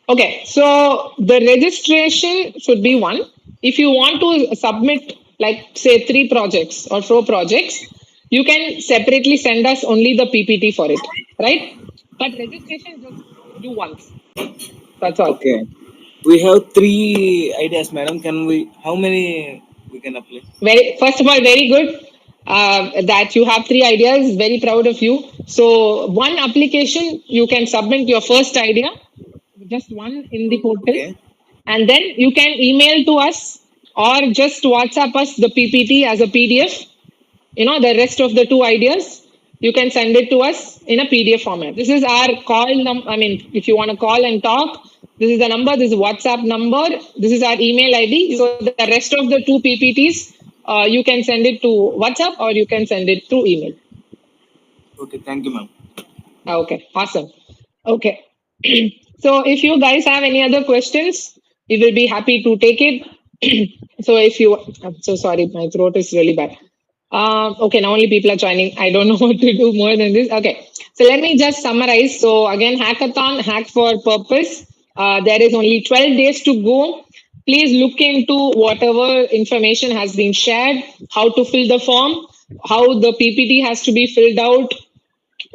Okay, so the registration should be one. If you want to submit, like say 3 projects or 4 projects, you can separately send us only the PPT for it, right? But registration just do once. That's all. Okay. We have 3 ideas, madam. How many we can apply? First of all, very good that you have 3 ideas. Very proud of you. So one application, you can submit your first idea, just one in the portal. Okay. And then you can email to us or just WhatsApp us the PPT as a PDF. The rest of the 2 ideas, you can send it to us in a PDF format. This is our call number. I mean, if you want to call and talk, this is the number. This is WhatsApp number. This is our email ID. So the rest of the 2 PPTs, you can send it to WhatsApp or you can send it through email. Okay, thank you, ma'am. Okay, awesome. Okay. So if you guys have any other questions, we will be happy to take it. So I'm so sorry, my throat is really bad. Okay, now only people are joining. I don't know what to do more than this. Okay, so let me just summarize. So again, hackathon, hack for purpose. There is only 12 days to go. Please look into whatever information has been shared, how to fill the form, how the PPT has to be filled out,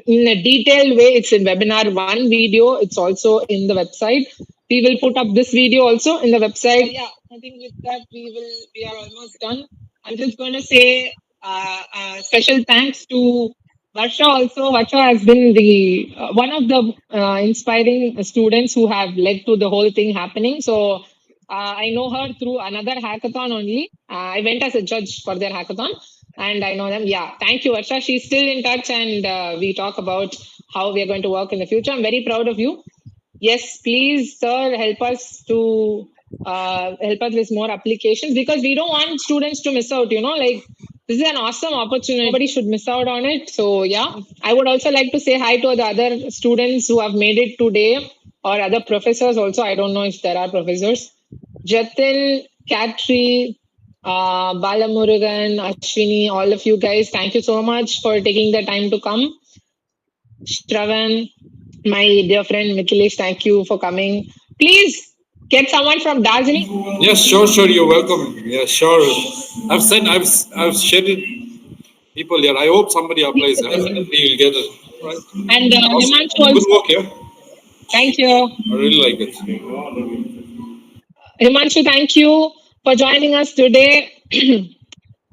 in a detailed way. It's in webinar 1 video. It's also in the website. We will put up this video also in the website. Yeah, I think with that we are almost done. I'm just going to say special thanks to Varsha also. Varsha has been the one of the inspiring students who have led to the whole thing happening. So I know her through another hackathon only. I went as a judge for their hackathon. And I know them. Yeah, thank you, Varsha. She's still in touch, and we talk about how we are going to work in the future. I'm very proud of you. Yes, please, sir, help us with more applications because we don't want students to miss out. Like this is an awesome opportunity. Nobody should miss out on it. So yeah, I would also like to say hi to the other students who have made it today or other professors also. I don't know if there are professors. Jatin, Katri, Balamurugan, Ashwini, all of you guys, thank you so much for taking the time to come. Shravan, my dear friend Mithilesh, thank you for coming. Please get someone from Darjeeling. Yes, sure, you're welcome. Yeah, sure. I've shared it people here. I hope somebody applies. Definitely you'll get it. Right. And Awesome. Himanshu Good also. work, yeah. Thank you. I really like it. Himanshu, thank you for joining us today.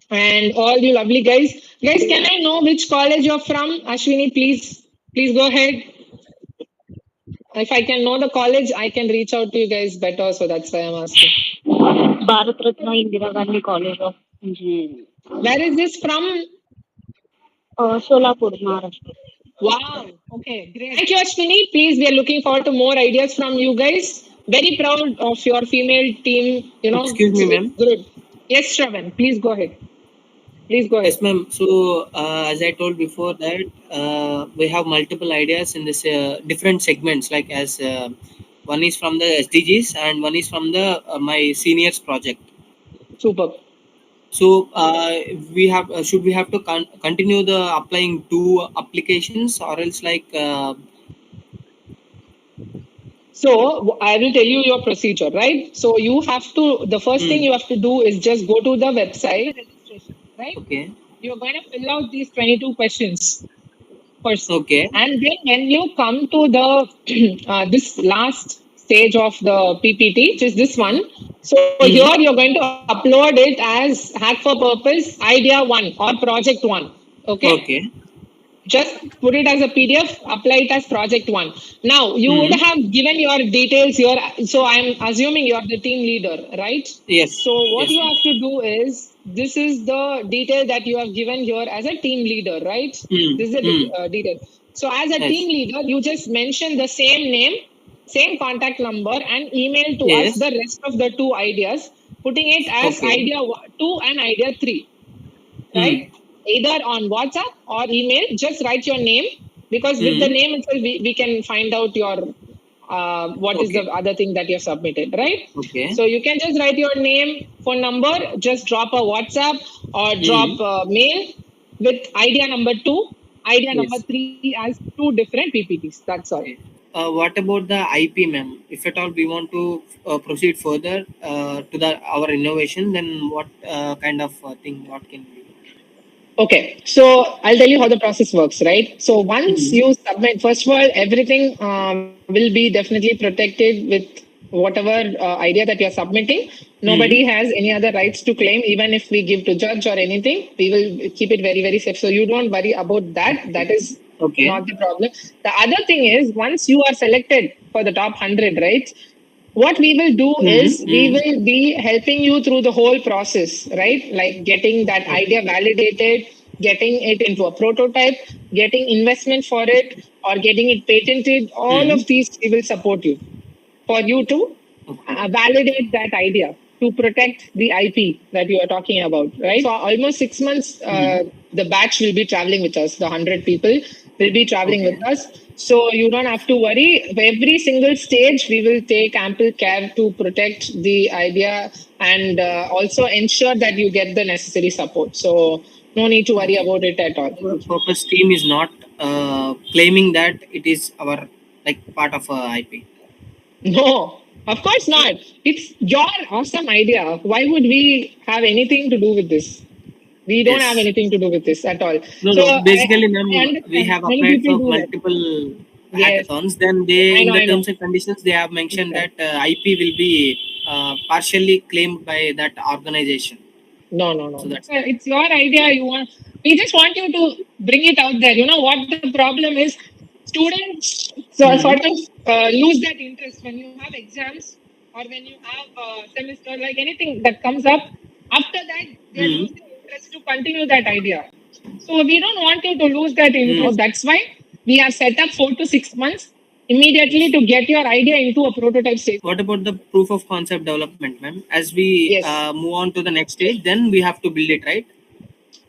And all you lovely guys. Guys, can I know which college you're from? Ashwini, please go ahead. If I can know the college, I can reach out to you guys better. So that's why I'm asking. Bharat Ratna Indira Gandhi College of Engineering. Where is this from? Solapur, Maharashtra. Wow. Okay, great. Thank you, Ashwini. Please, we are looking forward to more ideas from you guys. Very proud of your female team. Excuse me, ma'am. Good. Yes, Shravan, please go ahead. Please go ahead. Yes, ma'am. So, as I told before that, we have multiple ideas in this different segments. Like as one is from the SDGs and one is from the my seniors project. Super. So, we have should we have to continue the applying two applications or else like? So I will tell you your procedure, right? So you have to, the first thing you have to do is just go to the website registration, right? Okay. You're going to fill out these 22 questions first. Okay. And then when you come to the this last stage of the PPT, which is this one, so here you're going to upload it as Hack for Purpose Idea 1 or Project 1. Okay. Okay. Just put it as a PDF, apply it as project 1. Now, you would have given your details here. So I'm assuming you're the team leader, right? Yes. So what Yes, you have to do is, this is the detail that you have given here as a team leader, right? This is the detail. So as a team leader, you just mention the same name, same contact number and email to us the rest of the two ideas, putting it as idea 2 and idea 3, right? Either on WhatsApp or email, just write your name, because with the name itself, we can find out your what is the other thing that you have submitted, right? Okay. So you can just write your name, phone number, just drop a WhatsApp or drop a mail with idea number 2, idea number 3 as 2 different PPTs. That's all. What about the IP, ma'am? If at all we want to proceed further to our innovation, then what kind of thing? What can we do? Okay, so I'll tell you how the process works, right? So once you submit, first of all, everything will be definitely protected with whatever idea that you're submitting. Nobody has any other rights to claim, even if we give to judge or anything. We will keep it very, very safe. So you don't worry about that. That is not the problem. The other thing is, once you are selected for the top 100, right? What we will do is we will be helping you through the whole process, right? Like getting that idea validated, getting it into a prototype, getting investment for it, or getting it patented. All of these we will support you for you to validate that idea, to protect the IP that you are talking about, right? So almost 6 months, the batch will be traveling with us. The 100 people will be traveling with us. So you don't have to worry. Every single stage, we will take ample care to protect the idea and also ensure that you get the necessary support. So no need to worry about it at all. Purpose team is not claiming that it is our part of IP. No, of course not. It's your awesome idea. Why would we have anything to do with this? We don't have anything to do with this at all. No. Basically, we have applied for multiple hackathons. Then they, in the terms and conditions, they have mentioned that IP will be partially claimed by that organization. No. So it's your idea. We just want you to bring it out there. You know what the problem is? Students sort of lose that interest when you have exams or when you have semester, like anything that comes up. After that, they lose the interest to continue that idea. So we don't want you to lose that interest. That's why we have set up 4 to 6 months immediately to get your idea into a prototype stage. What about the proof of concept development, ma'am? As we move on to the next stage, then we have to build it, right?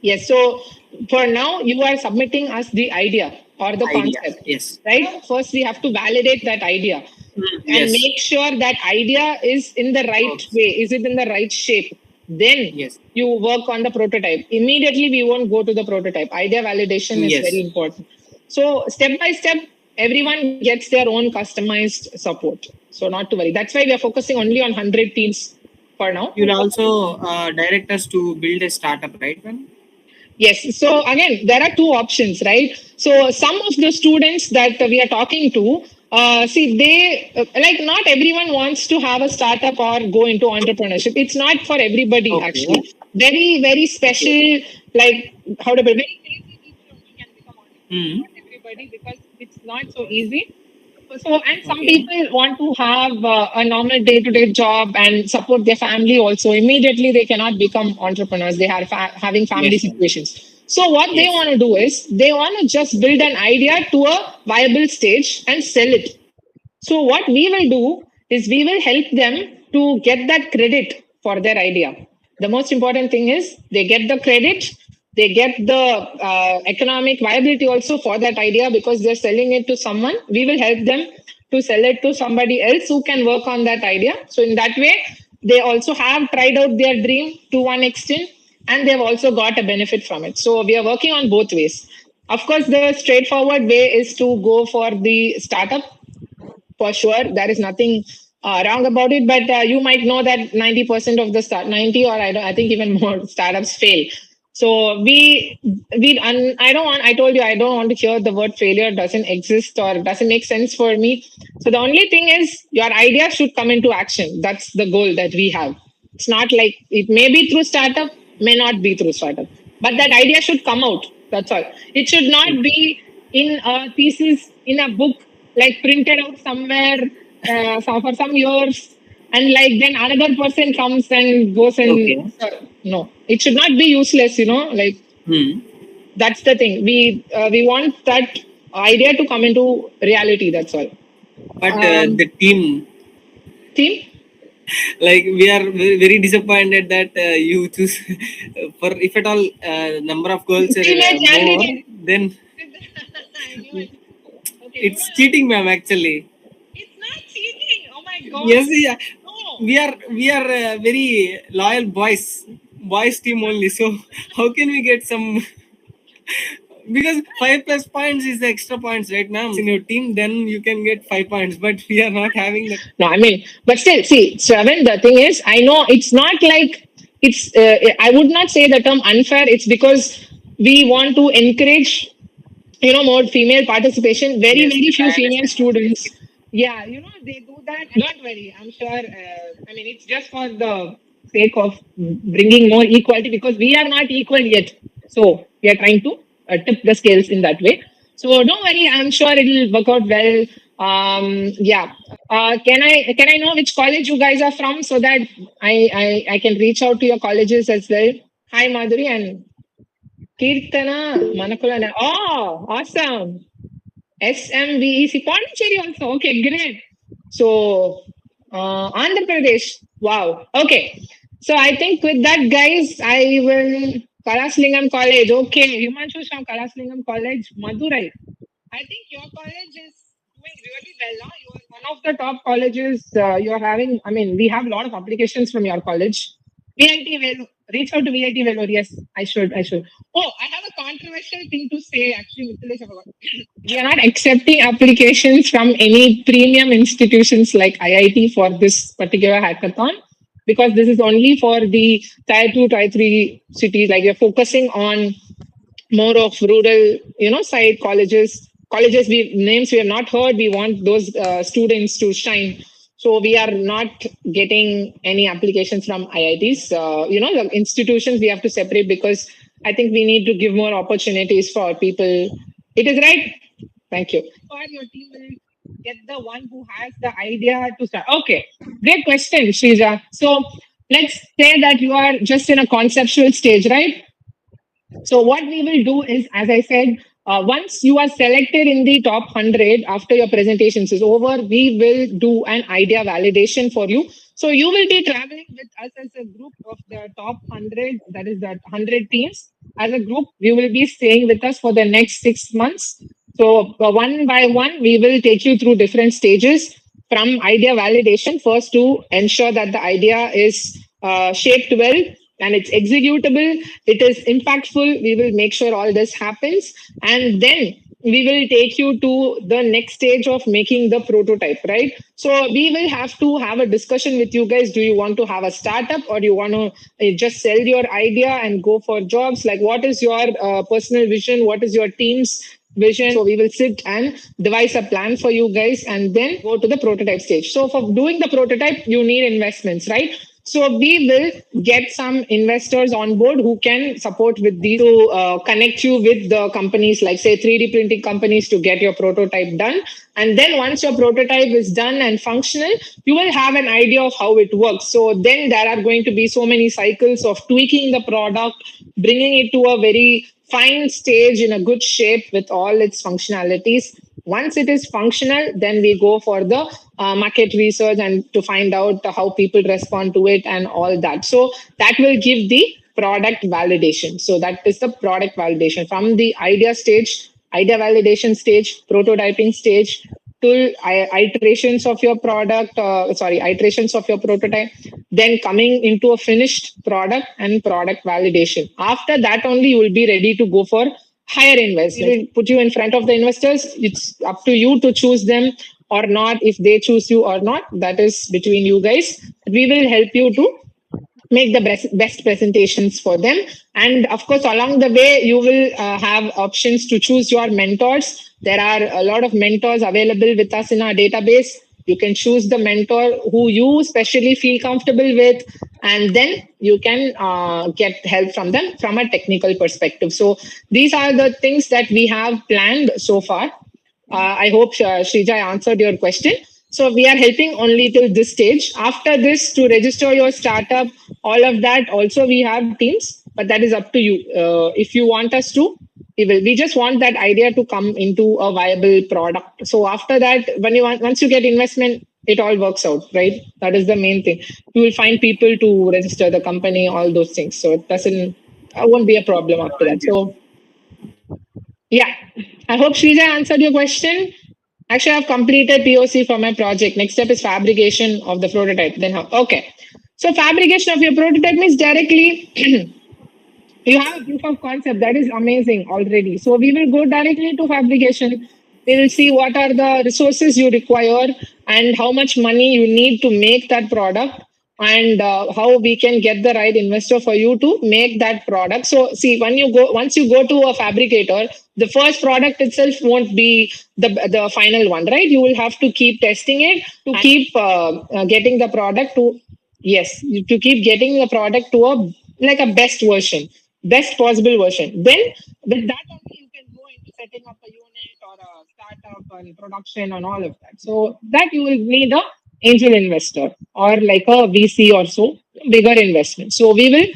Yes. So for now, you are submitting us the idea or the concept. Yes. Right? First, we have to validate that idea and make sure that idea is in the right way. Is it in the right shape? Then you work on the prototype. Immediately, we won't go to the prototype. Idea validation is very important. So step by step, everyone gets their own customized support. So not to worry. That's why we are focusing only on 100 teams for now. You'll also direct us to build a startup, right, ma'am? Yes. So again, there are two options, right? So some of the students that we are talking to, see, they like not everyone wants to have a startup or go into entrepreneurship. It's not for everybody, Okay. actually. Very, very special, like how to put it, very crazy people only can become entrepreneurs. Not everybody, because it's not so easy. So, and some Okay. people want to have a normal day-to-day job and support their family also. Immediately, they cannot become entrepreneurs. They are having family Yes, ma'am. situations. So, what they Yes. want to do is they want to just build an idea to a viable stage and sell it. So, what we will do is we will help them to get that credit for their idea. The most important thing is they get the credit, they get the economic viability also for that idea because they're selling it to someone. We will help them to sell it to somebody else who can work on that idea. So, in that way, they also have tried out their dream to one extent and they've also got a benefit from it. So, we are working on both ways. Of course, the straightforward way is to go for the startup for sure. There is nothing wrong about it, but you might know that 90% of the 90 or I think even more startups fail. So I don't want, I told you, I don't want to hear the word failure doesn't exist or doesn't make sense for me. So the only thing is your idea should come into action. That's the goal that we have. It's not like it may be through startup, may not be through startup, but that idea should come out. That's all. It should not be in a thesis in a book, like printed out somewhere for some years, and like then another person comes and goes Okay. and no, it should not be useless. Like that's the thing. We want that idea to come into reality. That's all. But the team, Team. like we are very disappointed that you choose for if at all number of girls are Female more, candidate. then I knew it. Okay, it's cheating, ma'am. Actually, it's not cheating. Oh my god. yes, yeah. No. We are very loyal boys team only. So how can we get some? Because 5 plus points is the extra points, right, ma'am? In your team, then you can get 5 points. But we are not having that. No, I mean, but still, see, Shravan, the thing is, I know it's not like it's, I would not say the term unfair. It's because we want to encourage, more female participation. Very, Yes, very yes, few I female understand. students. Yeah, they do that. And don't worry, I'm sure. I mean, it's just for the sake of bringing more equality because we are not equal yet. So we are trying to tip the scales in that way. So don't worry, I'm sure it'll work out well. Yeah. Can I know which college you guys are from so that I can reach out to your colleges as well? Hi, Madhuri and Kirtana Manakulana. Oh, awesome. SMVEC Pondicherry also. Okay, great. So, Andhra Pradesh. Wow. Okay. So, I think with that, guys, I will. Kalaslingam College. Okay. Himanshu is from Kalaslingam College, Madurai. I think your college is doing really well. Huh? You are one of the top colleges. You're having, I mean, we have a lot of applications from your college. VIT will reach out to VIT Vellore. Yes, I should. I should. Oh, I have a controversial thing to say. Actually, Mithilesh, I forgot. We are not accepting applications from any premium institutions like IIT for this particular hackathon because this is only for the tier 2, tier 3 cities. Like we're focusing on more of rural, side colleges we have not heard. We want those students to shine. So we are not getting any applications from IITs. The institutions we have to separate because I think we need to give more opportunities for people. It is right. Thank you. Or your team will get the one who has the idea to start. Okay, great question, Shrija. So let's say that you are just in a conceptual stage, right? So what we will do is, as I said, once you are selected in the top 100 after your presentations is over, we will do an idea validation for you. So you will be traveling with us as a group of the top 100, that is the 100 teams. As a group, you will be staying with us for the next 6 months. So one by one, we will take you through different stages from idea validation first to ensure that the idea is shaped well and it's executable, it is impactful. We will make sure all this happens. And then we will take you to the next stage of making the prototype, right? So we will have to have a discussion with you guys. Do you want to have a startup, or do you want to just sell your idea and go for jobs? Like, what is your personal vision? What is your team's vision? So we will sit and devise a plan for you guys and then go to the prototype stage. So for doing the prototype, you need investments, right? So we will get some investors on board who can support with these to connect you with the companies like say 3D printing companies to get your prototype done. And then once your prototype is done and functional, you will have an idea of how it works. So then there are going to be so many cycles of tweaking the product, bringing it to a very fine stage in a good shape with all its functionalities. Once it is functional, then we go for the market research and to find out how people respond to it and all that. So that will give the product validation. So that is the product validation from the idea stage, idea validation stage, prototyping stage, to iterations of your product, iterations of your prototype, then coming into a finished product and product validation. After that only you will be ready to go for higher investment. We will put you in front of the investors. It's up to you to choose them or not. If they choose you or not, that is between you guys. We will help you to make the best presentations for them. And of course, along the way, you will have options to choose your mentors. There are a lot of mentors available with us in our database. You can choose the mentor who you especially feel comfortable with, and then you can get help from them from a technical perspective. So these are the things that we have planned so far. I hope Shrija answered your question. So we are helping only till this stage. After this, to register your startup, all of that, also we have teams, but that is up to you. If you want us to, we will. We just want that idea to come into a viable product. So after that, once you get investment, it all works out, right? That is the main thing. You will find people to register the company, all those things. So it won't be a problem after that. So yeah, I hope Shrija answered your question. Actually, I've completed POC for my project. Next step is fabrication of the prototype. Then how? Okay. So fabrication of your prototype means directly you have a proof of concept. That is amazing already. So we will go directly to fabrication. We will see what are the resources you require and how much money you need to make that product, and how we can get the right investor for you to make that product. So see, once you go to a fabricator, the first product itself won't be the final one, right? You will have to keep testing it to keep getting the product to, yes, to keep getting the product to a like a best possible version. Then with that only you can go into setting up a unit or a startup and production and all of that. So that you will need a angel investor or like a VC or so, bigger investment. So we will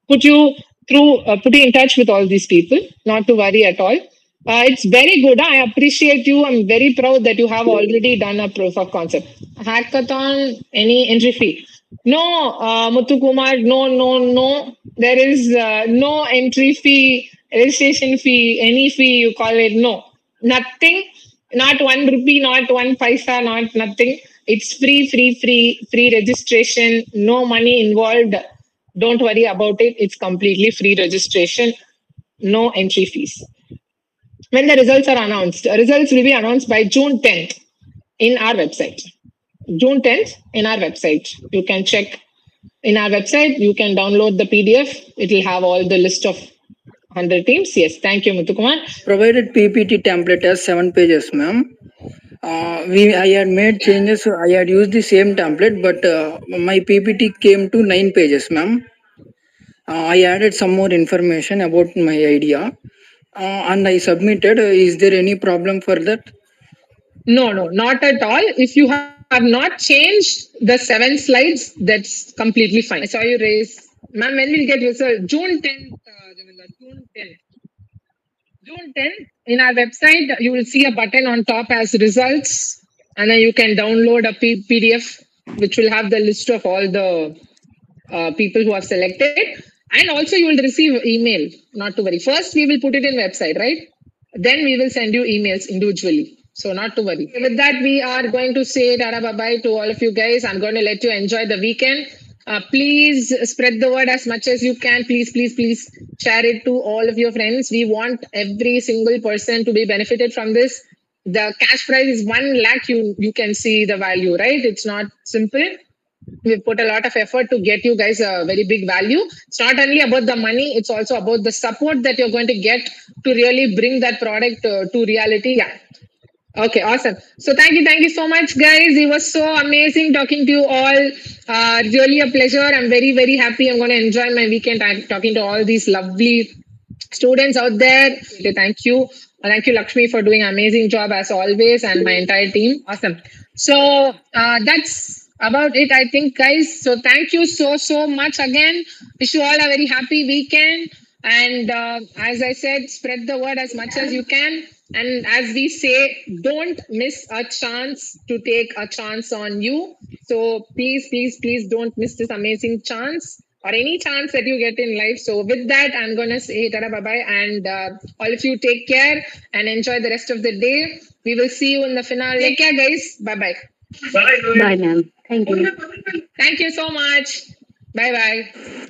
put you in touch with all these people. Not to worry at all. It's very good. I appreciate you. I'm very proud that you have already done a proof of concept. Hackathon, any entry fee? No, Muthu Kumar, no. There is no entry fee, registration fee, any fee you call it. No, nothing. Not 1 rupee, not 1 paisa, not nothing. It's free registration. No money involved. Don't worry about it. It's completely free registration. No entry fees. When the results are announced, results will be announced by June 10th in our website. June 10th in our website. You can check in our website. You can download the PDF. It will have all the list of 100 teams. Yes, thank you, Muthukumar. Provided PPT template as 7 pages, ma'am. I had made changes. I had used the same template, but my PPT came to 9 pages, ma'am. I added some more information about my idea, and I submitted. Is there any problem for that? No, not at all. If you have not changed the 7 slides, that's completely fine. I saw you raise. Ma'am, when will get result? June 10th, Jamila, June 10th. June 10th, in our website, you will see a button on top as results, and then you can download a PDF which will have the list of all the people who have selected. And also, you will receive email. Not to worry. First, we will put it in website, right? Then we will send you emails individually. So not to worry. With that, we are going to say tara bye bye to all of you guys. I'm going to let you enjoy the weekend. Please spread the word as much as you can. Please, please, please share it to all of your friends. We want every single person to be benefited from this. The cash prize is 1 lakh. You can see the value, right? It's not simple. We've put a lot of effort to get you guys a very big value. It's not only about the money, it's also about the support that you're going to get to really bring that product to reality. Yeah. Okay, awesome. So thank you so much, guys. It was so amazing talking to you all. Really a pleasure. I'm very, very happy. I'm going to enjoy my weekend talking to all these lovely students out there. Thank you. Thank you, Lakshmi, for doing an amazing job as always, and my entire team. Awesome. So that's about it, I think, guys. So thank you so much again. Wish you all a very happy weekend. And as I said, spread the word as much as you can. And as we say, don't miss a chance to take a chance on you. So please don't miss this amazing chance or any chance that you get in life. So with that, I'm going to say tada bye-bye, and all of you take care and enjoy the rest of the day. We will see you in the finale. Take care, guys. Bye-bye. Bye, ma'am. Thank you. Thank you so much. Bye-bye.